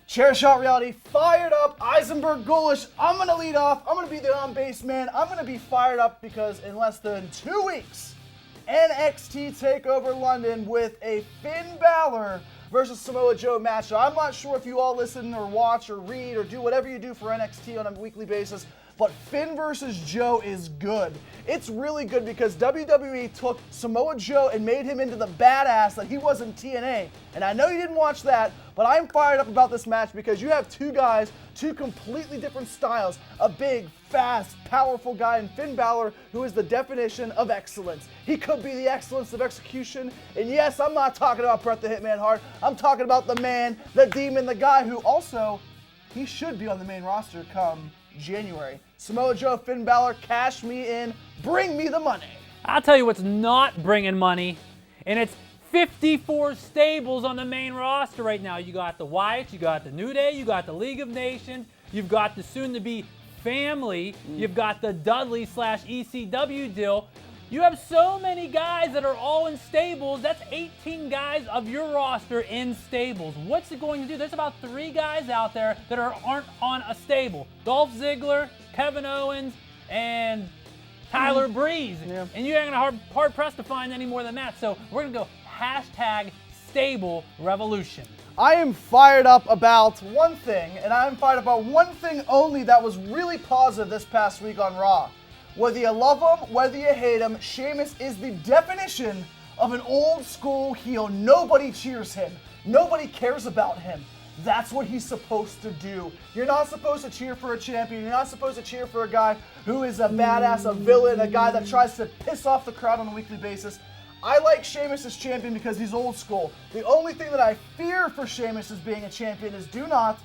Chair Shot Reality, fired up, Eisenberg Ghoulish. I'm going to lead off. I'm going to be the on-base man. I'm going to be fired up because in less than 2 weeks, NXT TakeOver London with a Finn Balor versus Samoa Joe match. I'm not sure if you all listen or watch or read or do whatever you do for NXT on a weekly basis, but Finn versus Joe is good. It's really good because WWE took Samoa Joe and made him into the badass that he was in TNA. And I know you didn't watch that, but I'm fired up about this match because you have two guys, two completely different styles. A big, fast, powerful guy in Finn Balor who is the definition of excellence. He could be the excellence of execution. And yes, I'm not talking about Bret the Hitman Hart. I'm talking about the man, the demon, the guy who also, he should be on the main roster come January. Samoa Joe, Finn Balor, cash me in, bring me the money. I'll tell you what's not bringing money, and it's 54 stables on the main roster right now. You got the Wyatts, you got the New Day, you got the League of Nations, you've got the soon-to-be family, you've got the Dudley/ECW deal. You have so many guys that are all in stables. That's 18 guys of your roster in stables. What's it going to do? There's about 3 guys out there that aren't on a stable. Dolph Ziggler, Kevin Owens, and Tyler Breeze. Yeah. And you're going to hard pressed to find any more than that. So we're going to go #stable revolution. I am fired up about one thing, and I'm fired up about one thing only that was really positive this past week on Raw. Whether you love him, whether you hate him, Sheamus is the definition of an old school heel. Nobody cheers him. Nobody cares about him. That's what he's supposed to do. You're not supposed to cheer for a champion. You're not supposed to cheer for a guy who is a badass, a villain, a guy that tries to piss off the crowd on a weekly basis. I like Sheamus as champion because he's old school. The only thing that I fear for Sheamus as being a champion is do not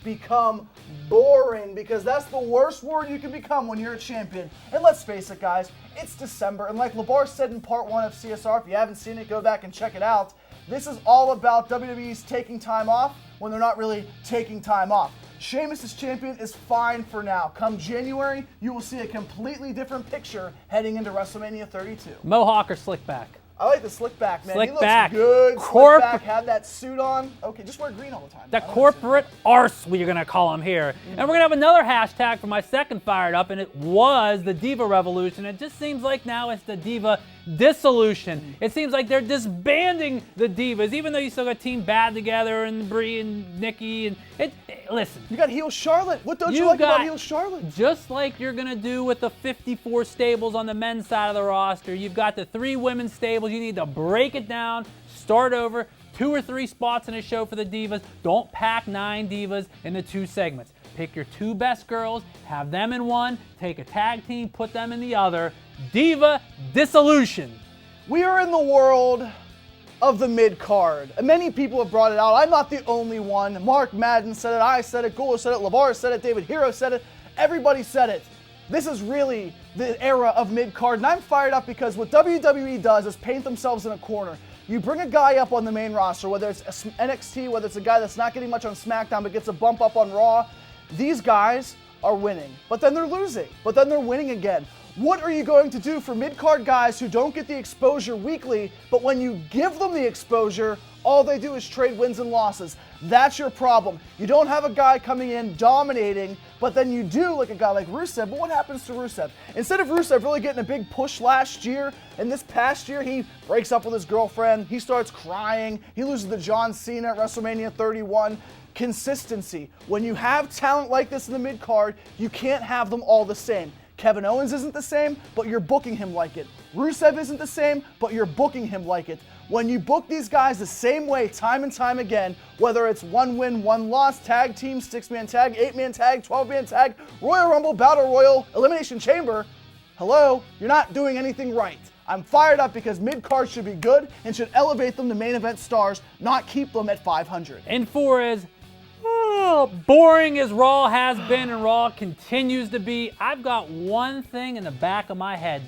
become boring, because that's the worst word you can become when you're a champion. And let's face it, guys, it's December, and like LeVar said in part 1 of CSR, if you haven't seen it, go back and check it out. This is all about WWE's taking time off when they're not really taking time off. Sheamus as champion is fine for now. Come January, you will see a completely different picture heading into WrestleMania 32. Mohawk or slick back? I like the slick back, man. Slick he looks back. good. Slick back, had that suit on. Okay, just wear green all the time. The corporate arse, we're going to call him here. And we're going to have another hashtag for my second fired up, and it was the Diva Revolution. It just seems like now it's the Diva Dissolution. It seems like they're disbanding the Divas, even though you still got Team Bad together and Brie and Nikki. And listen. You got heel Charlotte. What don't you like about heel Charlotte? Just like you're going to do with the 54 stables on the men's side of the roster, you've got the 3 women's stables. You need to break it down, start over, 2 or 3 spots in a show for the Divas. Don't pack 9 Divas into 2 segments. Pick your 2 best girls, have them in one, take a tag team, put them in the other. Diva Dissolution. We are in the world of the mid-card. Many people have brought it out. I'm not the only one. Mark Madden said it, I said it, Gula said it, LeVar said it, David Hero said it. Everybody said it. This is really the era of mid-card, and I'm fired up because what WWE does is paint themselves in a corner. You bring a guy up on the main roster, whether it's NXT, whether it's a guy that's not getting much on SmackDown but gets a bump up on Raw. These guys are winning, but then they're losing, but then they're winning again. What are you going to do for mid-card guys who don't get the exposure weekly, but when you give them the exposure, all they do is trade wins and losses? That's your problem. You don't have a guy coming in dominating, but then you do like a guy like Rusev. But what happens to Rusev? Instead of Rusev really getting a big push last year, and this past year he breaks up with his girlfriend, he starts crying, he loses to John Cena at WrestleMania 31. Consistency. When you have talent like this in the mid-card, you can't have them all the same. Kevin Owens isn't the same, but you're booking him like it. Rusev isn't the same, but you're booking him like it. When you book these guys the same way time and time again, whether it's 1 win, 1 loss, tag team, 6-man tag, 8-man tag, 12-man tag, Royal Rumble, Battle Royal, Elimination Chamber, hello, you're not doing anything right. I'm fired up because mid-card should be good and should elevate them to main event stars, not keep them at 500. And for as boring as Raw has been and Raw continues to be, I've got one thing in the back of my head.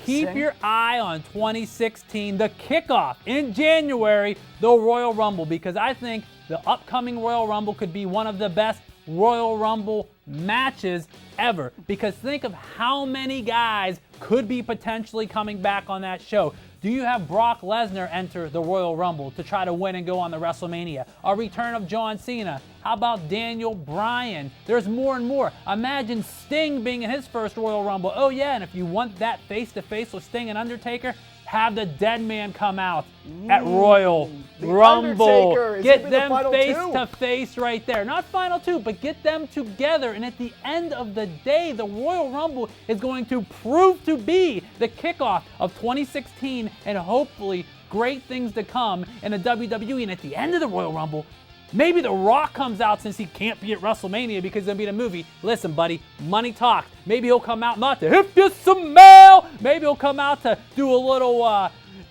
Keep your eye on 2016, the kickoff in January, the Royal Rumble, because I think the upcoming Royal Rumble could be one of the best Royal Rumble matches ever. Because think of how many guys could be potentially coming back on that show. Do you have Brock Lesnar enter the Royal Rumble to try to win and go on the WrestleMania? A return of John Cena? How about Daniel Bryan? There's more and more. Imagine Sting being in his first Royal Rumble. Oh yeah, and if you want that face-to-face with Sting and Undertaker, have the dead man come out at Royal Rumble. Get them face to face right there. Not final two, but get them together. And at the end of the day, the Royal Rumble is going to prove to be the kickoff of 2016 and hopefully great things to come in the WWE. And at the end of the Royal Rumble, maybe The Rock comes out since he can't be at WrestleMania because he's going to be in a movie. Listen, buddy, money talks. Maybe he'll come out not to hit you some mail. Maybe he'll come out to do a little,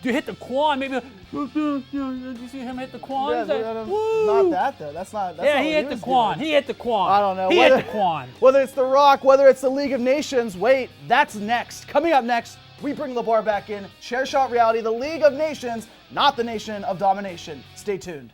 to hit the Quan. Maybe, did you see him hit the Quan? Yeah, not that, though. That's not he hit the Quan. He hit the Quan. I don't know. He hit the Quan. Whether it's The Rock, whether it's the League of Nations, wait, that's next. Coming up next, we bring LeVar back in. Chair Shot Reality, the League of Nations, not the Nation of Domination. Stay tuned.